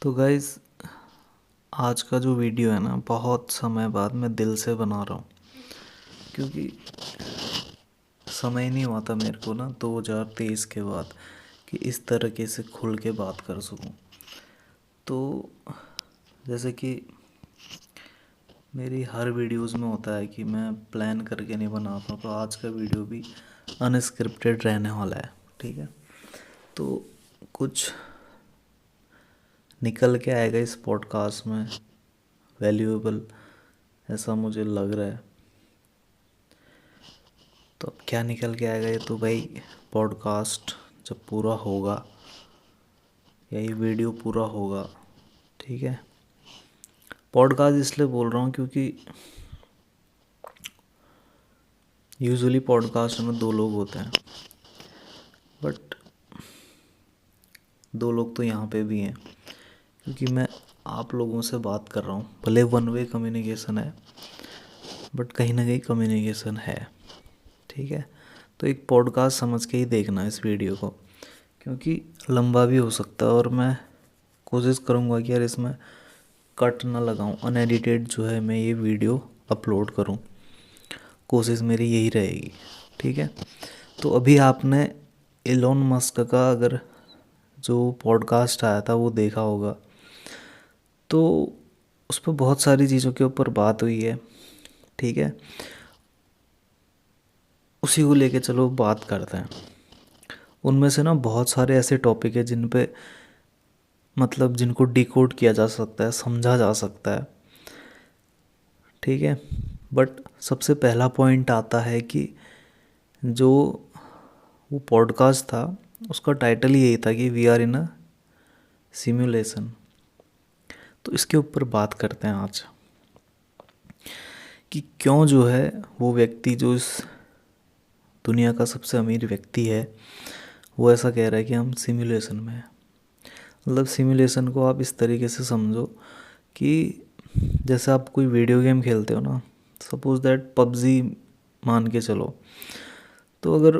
तो गाइज़, आज का जो वीडियो है ना, बहुत समय बाद मैं दिल से बना रहा हूँ, क्योंकि समय ही नहीं हुआ था मेरे को ना 2023 के बाद कि इस तरीके से खुल के बात कर सकूँ। तो जैसे कि मेरी हर वीडियोस में होता है कि मैं प्लान करके नहीं बनाता, तो आज का वीडियो भी अनस्क्रिप्टेड रहने वाला है। ठीक है, तो कुछ निकल के आएगा इस पॉडकास्ट में वैल्यूएबल, ऐसा मुझे लग रहा है। तो अब क्या निकल के आएगा ये तो भाई पॉडकास्ट जब पूरा होगा या ये वीडियो पूरा होगा। ठीक है, पॉडकास्ट इसलिए बोल रहा हूँ क्योंकि यूजुअली पॉडकास्ट में दो लोग होते हैं, बट दो लोग तो यहाँ पे भी हैं क्योंकि मैं आप लोगों से बात कर रहा हूँ। भले वन वे कम्युनिकेशन है, बट कहीं ना कहीं कम्युनिकेशन है। ठीक है, तो एक पॉडकास्ट समझ के ही देखना इस वीडियो को, क्योंकि लंबा भी हो सकता है और मैं कोशिश करूँगा कि यार इसमें कट ना लगाऊँ, अनएडिटेड जो है मैं ये वीडियो अपलोड करूँ। कोशिश मेरी यही रहेगी। ठीक है, तो अभी आपने एलोन मस्क का अगर जो पॉडकास्ट आया था वो देखा होगा, तो उस पर बहुत सारी चीज़ों के ऊपर बात हुई है। ठीक है, उसी को लेके चलो बात करते हैं। उनमें से ना बहुत सारे ऐसे टॉपिक है जिन पे मतलब जिनको डिकोड किया जा सकता है, समझा जा सकता है। ठीक है, बट सबसे पहला पॉइंट आता है कि जो वो पॉडकास्ट था उसका टाइटल ही यही था कि we are in a simulation. तो इसके ऊपर बात करते हैं आज कि क्यों जो है वो व्यक्ति जो इस दुनिया का सबसे अमीर व्यक्ति है वो ऐसा कह रहा है कि हम सिमुलेशन में हैं। मतलब सिमुलेशन को आप इस तरीके से समझो कि जैसे आप कोई वीडियो गेम खेलते हो ना, सपोज दैट पबजी मान के चलो। तो अगर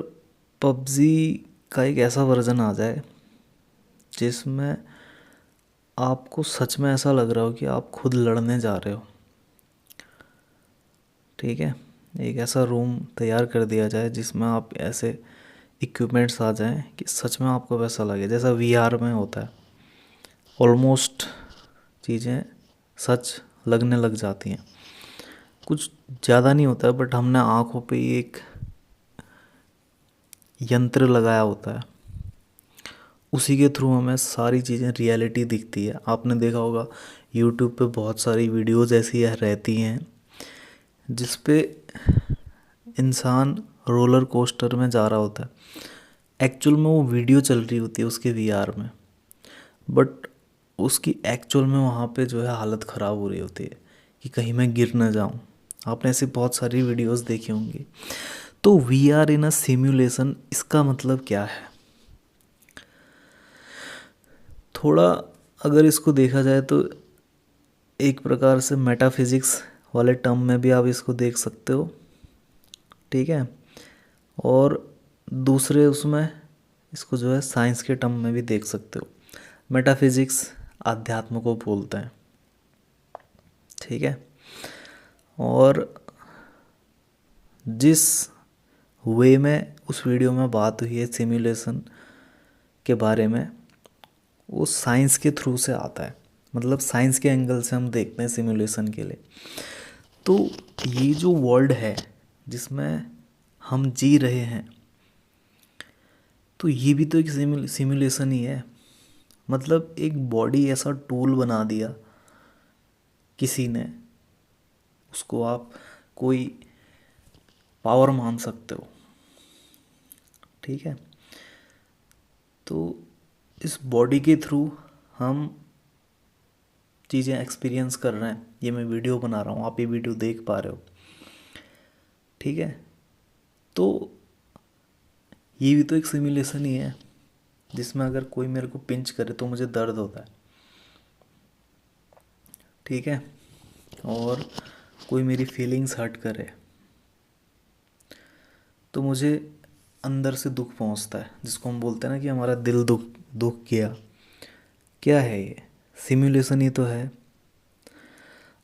पबजी का एक ऐसा वर्जन आ जाए जिसमें आपको सच में ऐसा लग रहा हो कि आप खुद लड़ने जा रहे हो, ठीक है, एक ऐसा रूम तैयार कर दिया जाए जिसमें आप ऐसे इक्विपमेंट्स आ जाएं कि सच में आपको वैसा लगे जैसा वीआर में होता है। ऑलमोस्ट चीज़ें सच लगने लग जाती हैं। कुछ ज़्यादा नहीं होता है, बट हमने आँखों पे ही एक यंत्र लगाया होता है, उसी के थ्रू हमें सारी चीज़ें रियलिटी दिखती है। आपने देखा होगा यूट्यूब पे बहुत सारी वीडियोज़ ऐसी रहती हैं जिस पे इंसान रोलर कोस्टर में जा रहा होता है। एक्चुअल में वो वीडियो चल रही होती है उसके वीआर में, बट उसकी एक्चुअल में वहाँ पे जो है हालत ख़राब हो रही होती है कि कहीं मैं गिर ना जाऊँ। आपने ऐसी बहुत सारी वीडियोस देखी होंगी। तो we are in a simulation, इसका मतलब क्या है? थोड़ा अगर इसको देखा जाए तो एक प्रकार से मेटाफिजिक्स वाले टर्म में भी आप इसको देख सकते हो। ठीक है, और दूसरे उसमें इसको जो है साइंस के टर्म में भी देख सकते हो। मेटाफिजिक्स आध्यात्म को बोलते हैं। ठीक है, और जिस वे में उस वीडियो में बात हुई है सिमुलेशन के बारे में, वो साइंस के थ्रू से आता है। मतलब साइंस के एंगल से हम देखते हैं सिमुलेशन के लिए। तो ये जो वर्ल्ड है जिसमें हम जी रहे हैं, तो ये भी तो एक सिमुलेशन ही है। मतलब एक बॉडी ऐसा टूल बना दिया किसी ने, उसको आप कोई पावर मान सकते हो। ठीक है, तो इस बॉडी के थ्रू हम चीज़ें एक्सपीरियंस कर रहे हैं। ये मैं वीडियो बना रहा हूँ, आप ये वीडियो देख पा रहे हो। ठीक है, तो ये भी तो एक सिमुलेशन ही है जिसमें अगर कोई मेरे को पिंच करे तो मुझे दर्द होता है। ठीक है, और कोई मेरी फीलिंग्स हर्ट करे तो मुझे अंदर से दुख पहुंचता है, जिसको हम बोलते हैं ना कि हमारा दिल दुख दुख गया। क्या है ये? सिमुलेशन ही तो है।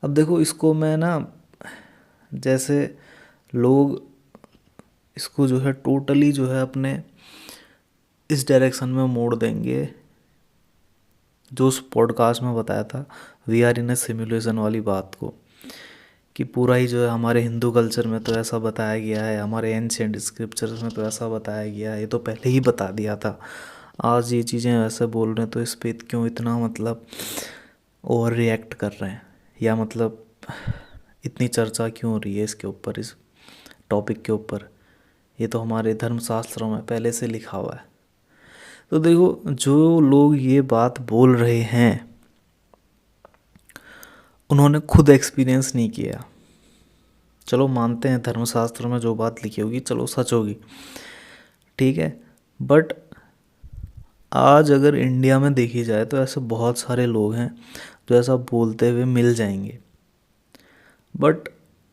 अब देखो इसको मैं ना, जैसे लोग इसको जो है टोटली जो है अपने इस डायरेक्शन में मोड़ देंगे, जो उस पॉडकास्ट में बताया था we are in a simulation वाली बात को, कि पूरा ही जो है हमारे हिंदू कल्चर में तो ऐसा बताया गया है, हमारे एंशिएंट स्क्रिप्चर्स में तो ऐसा बताया गया है, ये तो पहले ही बता दिया था, आज ये चीज़ें ऐसे बोल रहे हैं, तो इस पे क्यों इतना मतलब ओवर रिएक्ट कर रहे हैं, या मतलब इतनी चर्चा क्यों हो रही है इसके ऊपर, इस टॉपिक के ऊपर, ये तो हमारे धर्मशास्त्रों में पहले से लिखा हुआ है। तो देखो जो लोग ये बात बोल रहे हैं उन्होंने खुद एक्सपीरियंस नहीं किया। चलो मानते हैं धर्मशास्त्रों में जो बात लिखी होगी चलो सच होगी, ठीक है, बट आज अगर इंडिया में देखी जाए तो ऐसे बहुत सारे लोग हैं जो ऐसा बोलते हुए मिल जाएंगे, बट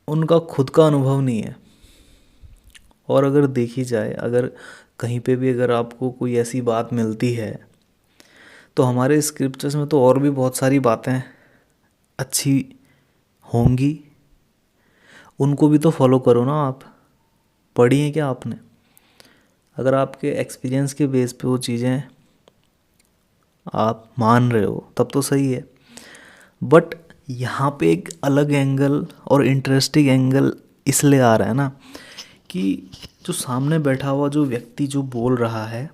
उनका खुद का अनुभव नहीं है। और अगर देखी जाए, अगर कहीं पे भी अगर आपको कोई ऐसी बात मिलती है, तो हमारे स्क्रिप्चर्स में तो और भी बहुत सारी बातें अच्छी होंगी, उनको भी तो फॉलो करो ना आप। पढ़ी हैं क्या आपने? अगर आपके एक्सपीरियंस के बेस पे वो चीज़ें आप मान रहे हो तब तो सही है, बट यहाँ पे एक अलग एंगल और इंटरेस्टिंग एंगल इसलिए आ रहा है ना कि जो सामने बैठा हुआ जो व्यक्ति जो बोल रहा है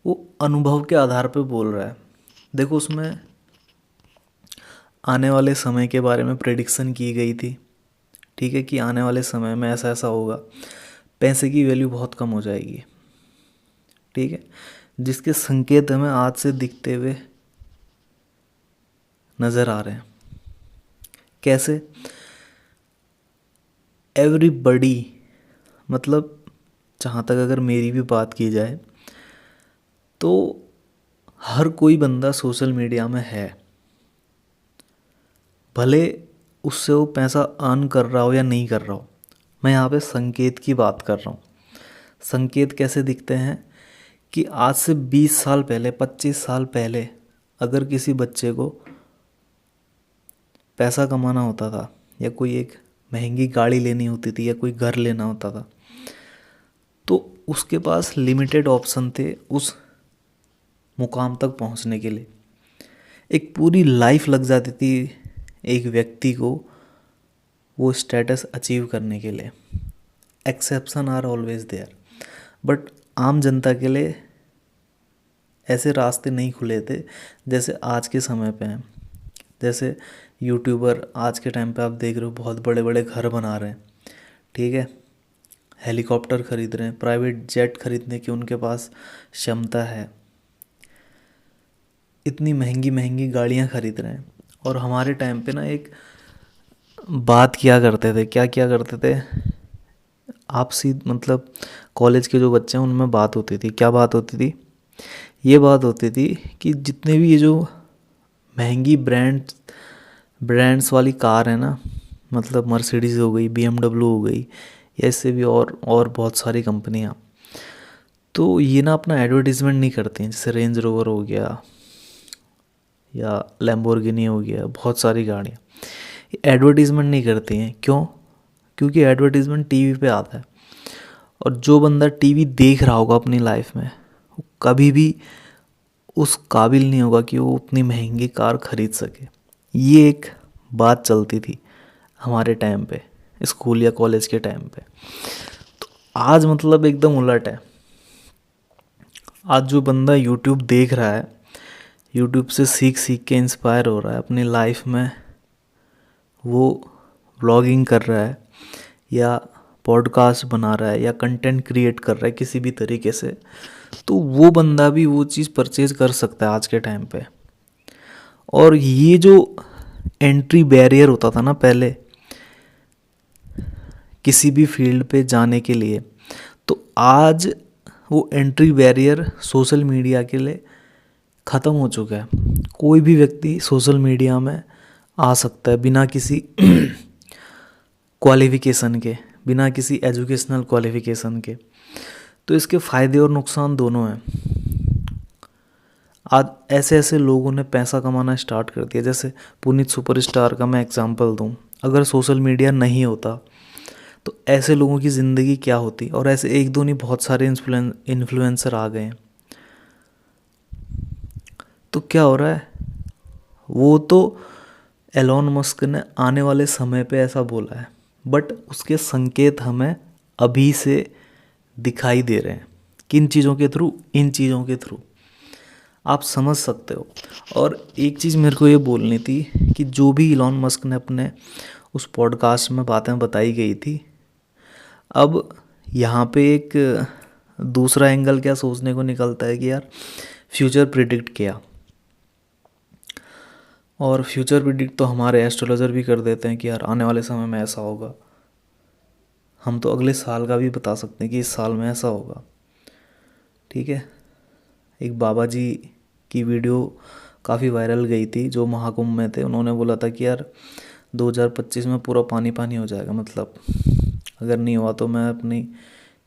वो अनुभव के आधार पे बोल रहा है। देखो उसमें आने वाले समय के बारे में प्रेडिक्शन की गई थी, ठीक है, कि आने वाले समय में ऐसा ऐसा होगा, पैसे की वैल्यू बहुत कम हो जाएगी, ठीक है, जिसके संकेत हमें आज से दिखते हुए नज़र आ रहे हैं। कैसे? एवरीबडी, मतलब जहाँ तक अगर मेरी भी बात की जाए तो हर कोई बंदा सोशल मीडिया में है, भले उससे वो पैसा अर्न कर रहा हो या नहीं कर रहा हो। मैं यहाँ पे संकेत की बात कर रहा हूँ। संकेत कैसे दिखते हैं कि आज से 20 साल पहले, 25 साल पहले अगर किसी बच्चे को पैसा कमाना होता था या कोई एक महंगी गाड़ी लेनी होती थी या कोई घर लेना होता था, तो उसके पास लिमिटेड ऑप्शन थे उस मुकाम तक पहुंचने के लिए। एक पूरी लाइफ लग जाती थी एक व्यक्ति को वो स्टेटस अचीव करने के लिए। Exception are always there, but आम जनता के लिए ऐसे रास्ते नहीं खुले थे जैसे आज के समय पे हैं। जैसे यूट्यूबर आज के टाइम पे आप देख रहे हो बहुत बड़े बड़े घर बना रहे हैं, ठीक है, हेलीकॉप्टर खरीद रहे हैं, प्राइवेट जेट खरीदने की उनके पास क्षमता है, इतनी महंगी महंगी गाड़ियाँ खरीद रहे हैं। और हमारे टाइम पे ना एक बात किया करते थे, क्या किया करते थे, आपसी मतलब कॉलेज के जो बच्चे हैं उनमें बात होती थी। क्या बात होती थी? ये बात होती थी कि जितने भी ये जो महंगी ब्रांड्स वाली कार है ना, मतलब मर्सिडीज़ हो गई, BMW हो गई, या इससे भी और बहुत सारी कंपनियाँ, तो ये ना अपना एडवर्टीज़मेंट नहीं करती हैं। जैसे रेंज रोवर हो गया या लैम्बोर्गिनी हो गया, बहुत सारी गाड़ियाँ एडवर्टीज़मेंट नहीं करती हैं। क्यों? क्योंकि एडवर्टीज़मेंट टीवी पे आता है, और जो बंदा टीवी देख रहा होगा अपनी लाइफ में वो कभी भी उस काबिल नहीं होगा कि वो उतनी महंगी कार खरीद सके। ये एक बात चलती थी हमारे टाइम पे, स्कूल या कॉलेज के टाइम पे। तो आज मतलब एकदम उलट है। आज जो बंदा यूट्यूब देख रहा है, यूट्यूब से सीख सीख के इंस्पायर हो रहा है, अपनी लाइफ में वो व्लॉगिंग कर रहा है या पॉडकास्ट बना रहा है या कंटेंट क्रिएट कर रहा है किसी भी तरीके से, तो वो बंदा भी वो चीज़ परचेज कर सकता है आज के टाइम पे। और ये जो एंट्री बैरियर होता था ना पहले किसी भी फील्ड पे जाने के लिए, तो आज वो एंट्री बैरियर सोशल मीडिया के लिए ख़त्म हो चुका है। कोई भी व्यक्ति सोशल मीडिया में आ सकता है बिना किसी क्वालिफ़िकेशन के, बिना किसी एजुकेशनल क्वालिफ़िकेशन के। तो इसके फ़ायदे और नुकसान दोनों हैं। आज ऐसे ऐसे लोगों ने पैसा कमाना स्टार्ट कर दिया। जैसे पुनीत सुपरस्टार का मैं एग्जांपल दूं, अगर सोशल मीडिया नहीं होता तो ऐसे लोगों की ज़िंदगी क्या होती। और ऐसे एक दो नहीं, बहुत सारे इन्फ्लुएंसर आ गए हैं। तो क्या हो रहा है, वो तो एलोन मस्क ने आने वाले समय पे ऐसा बोला है, बट उसके संकेत हमें अभी से दिखाई दे रहे हैं। किन चीज़ों के थ्रू? इन चीज़ों के थ्रू आप समझ सकते हो। और एक चीज़ मेरे को ये बोलनी थी कि जो भी इलॉन मस्क ने अपने उस पॉडकास्ट में बातें बताई गई थी, अब यहाँ पे एक दूसरा एंगल क्या सोचने को निकलता है कि यार फ्यूचर प्रिडिक्ट किया। और फ्यूचर प्रिडिक्ट तो हमारे एस्ट्रोलॉजर भी कर देते हैं कि यार आने वाले समय में ऐसा होगा। हम तो अगले साल का भी बता सकते हैं कि इस साल में ऐसा होगा। ठीक है, एक बाबा जी की वीडियो काफ़ी वायरल गई थी जो महाकुंभ में थे। उन्होंने बोला था कि यार 2025 में पूरा पानी पानी हो जाएगा, मतलब अगर नहीं हुआ तो मैं अपनी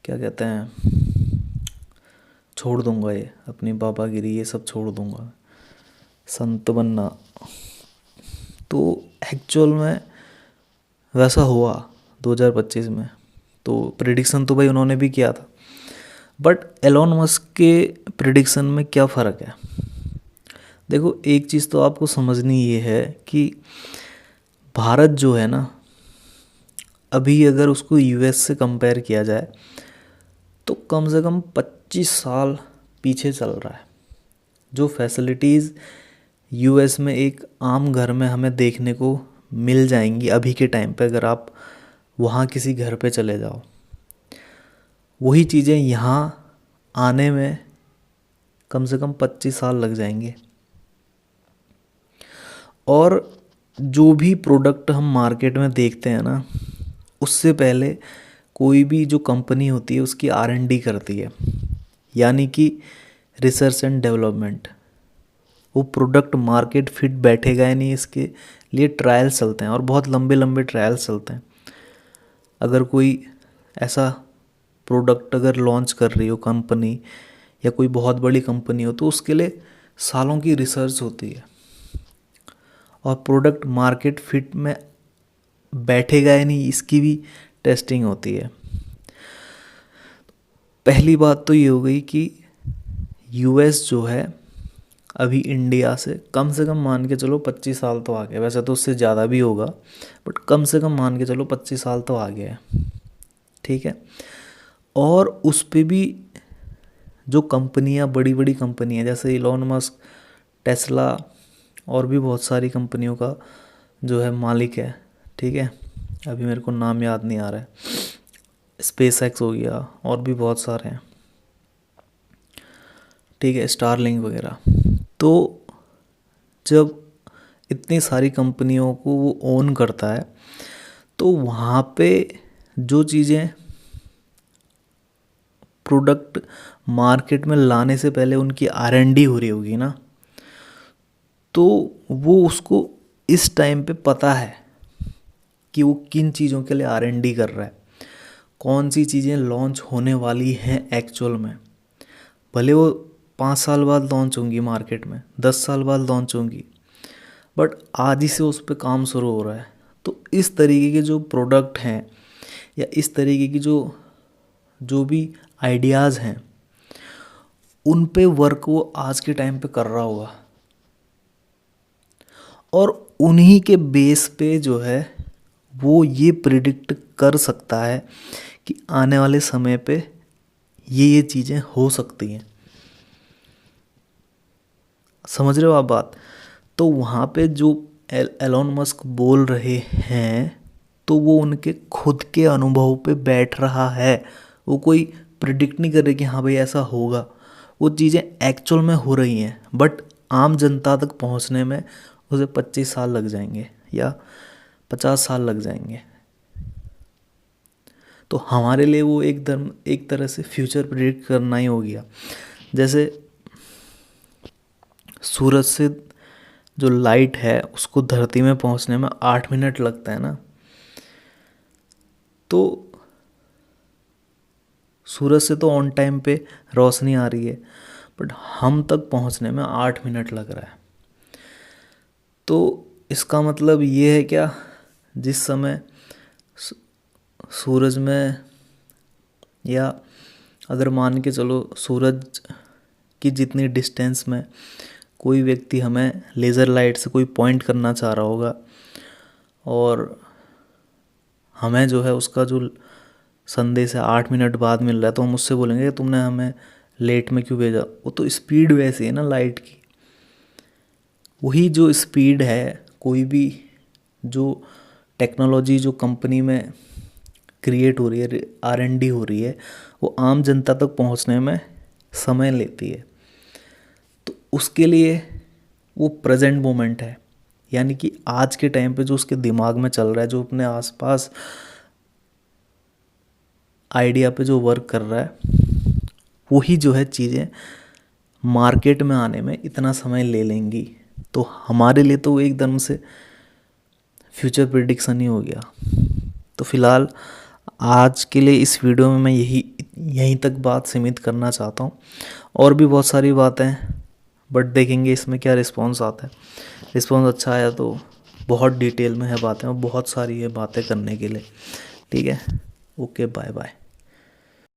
क्या कहते हैं छोड़ दूंगा, ये अपनी बाबागिरी ये सब छोड़ दूंगा, संत बनना। तो एक्चुअल में वैसा हुआ 2025 में। तो प्रिडिक्शन तो भाई उन्होंने भी किया था, बट एलोन मस्क के प्रिडिक्शन में क्या फ़र्क है? देखो, एक चीज़ तो आपको समझनी ये है कि भारत जो है ना, अभी अगर उसको यूएस से कंपेयर किया जाए तो कम से कम 25 साल पीछे चल रहा है। जो फैसिलिटीज़ यूएस में एक आम घर में हमें देखने को मिल जाएंगी अभी के टाइम पे, अगर आप वहाँ किसी घर पे चले जाओ, वही चीज़ें यहाँ आने में कम से कम 25 साल लग जाएंगे। और जो भी प्रोडक्ट हम मार्केट में देखते हैं ना, उससे पहले कोई भी जो कंपनी होती है उसकी R&D करती है, यानी कि रिसर्च एंड डेवलपमेंट। वो प्रोडक्ट मार्केट फिट बैठेगा या नहीं, इसके लिए ट्रायल्स चलते हैं और बहुत लंबे लंबे ट्रायल्स चलते हैं। अगर कोई ऐसा प्रोडक्ट अगर लॉन्च कर रही हो कंपनी या कोई बहुत बड़ी कंपनी हो, तो उसके लिए सालों की रिसर्च होती है और प्रोडक्ट मार्केट फिट में बैठेगा या नहीं इसकी भी टेस्टिंग होती है। पहली बात तो ये हो गई कि यूएस जो है अभी इंडिया से कम मान के चलो 25 साल तो आगे, वैसे तो उससे ज़्यादा भी होगा, बट कम से कम मान के चलो 25 साल तो आगे है। ठीक है, और उस पे भी जो कंपनियां, बड़ी बड़ी कंपनियां जैसे इलॉन मस्क, टेस्ला और भी बहुत सारी कंपनियों का जो है मालिक है। ठीक है, अभी मेरे को नाम याद नहीं आ रहा है, स्पेस एक्स हो गया और भी बहुत सारे हैं। ठीक है, स्टारलिंक वगैरह। तो जब इतनी सारी कंपनियों को वो ओन करता है, तो वहाँ पे जो चीज़ें प्रोडक्ट मार्केट में लाने से पहले उनकी R&D हो रही होगी ना, तो वो उसको इस टाइम पे पता है कि वो किन चीज़ों के लिए R&D कर रहा है, कौन सी चीज़ें लॉन्च होने वाली हैं एक्चुअल में। भले वो 5 साल बाद लॉन्च होंगी मार्केट में, 10 साल बाद लॉन्च होंगी, बट आज ही से उस पर काम शुरू हो रहा है। तो इस तरीके के जो प्रोडक्ट हैं या इस तरीके की जो भी आइडियाज़ हैं, उन पे वर्क वो आज के टाइम पे कर रहा होगा और उन्हीं के बेस पे जो है वो ये प्रिडिक्ट कर सकता है कि आने वाले समय पे ये चीज़ें हो सकती हैं। समझ रहे हो आप बात? तो वहाँ पे जो एलोन मस्क बोल रहे हैं, तो वो उनके खुद के अनुभव पे बैठ रहा है। वो कोई प्रिडिक्ट नहीं कर रहे कि हाँ भाई ऐसा होगा। वो चीज़ें एक्चुअल में हो रही हैं, बट आम जनता तक पहुँचने में उसे 25 साल लग जाएंगे या 50 साल लग जाएंगे। तो हमारे लिए वो एक तरह से फ्यूचर प्रिडिक्ट करना ही हो गया। जैसे सूरज से जो लाइट है उसको धरती में पहुंचने में 8 मिनट लगता है ना, तो सूरज से तो ऑन टाइम पे रोशनी आ रही है, बट हम तक पहुंचने में 8 मिनट लग रहा है। तो इसका मतलब ये है क्या, जिस समय सूरज में, या अगर मान के चलो सूरज की जितनी डिस्टेंस में कोई व्यक्ति हमें लेज़र लाइट से कोई पॉइंट करना चाह रहा होगा, और हमें जो है उसका जो संदेश है 8 मिनट बाद मिल रहा है, तो हम उससे बोलेंगे तुमने हमें लेट में क्यों भेजा। वो तो स्पीड वैसी है ना लाइट की। वही जो स्पीड है, कोई भी जो टेक्नोलॉजी जो कंपनी में क्रिएट हो रही है, R&D हो रही है, वो आम जनता तक पहुंचने में समय लेती है। तो उसके लिए वो प्रेजेंट मोमेंट है, यानी कि आज के टाइम पे जो उसके दिमाग में चल रहा है, जो अपने आसपास आइडिया पे जो वर्क कर रहा है, वही जो है चीज़ें मार्केट में आने में इतना समय ले लेंगी। तो हमारे लिए तो वो एकदम से फ्यूचर प्रिडिक्शन ही हो गया। तो फिलहाल आज के लिए इस वीडियो में मैं यहीं तक बात सीमित करना चाहता हूँ। और भी बहुत सारी बातें हैं, बट देखेंगे इसमें क्या रिस्पॉन्स आता है। रिस्पॉन्स अच्छा आया तो बहुत डिटेल में है बातें, और बहुत सारी है बातें करने के लिए। ठीक है, ओके, बाय बाय।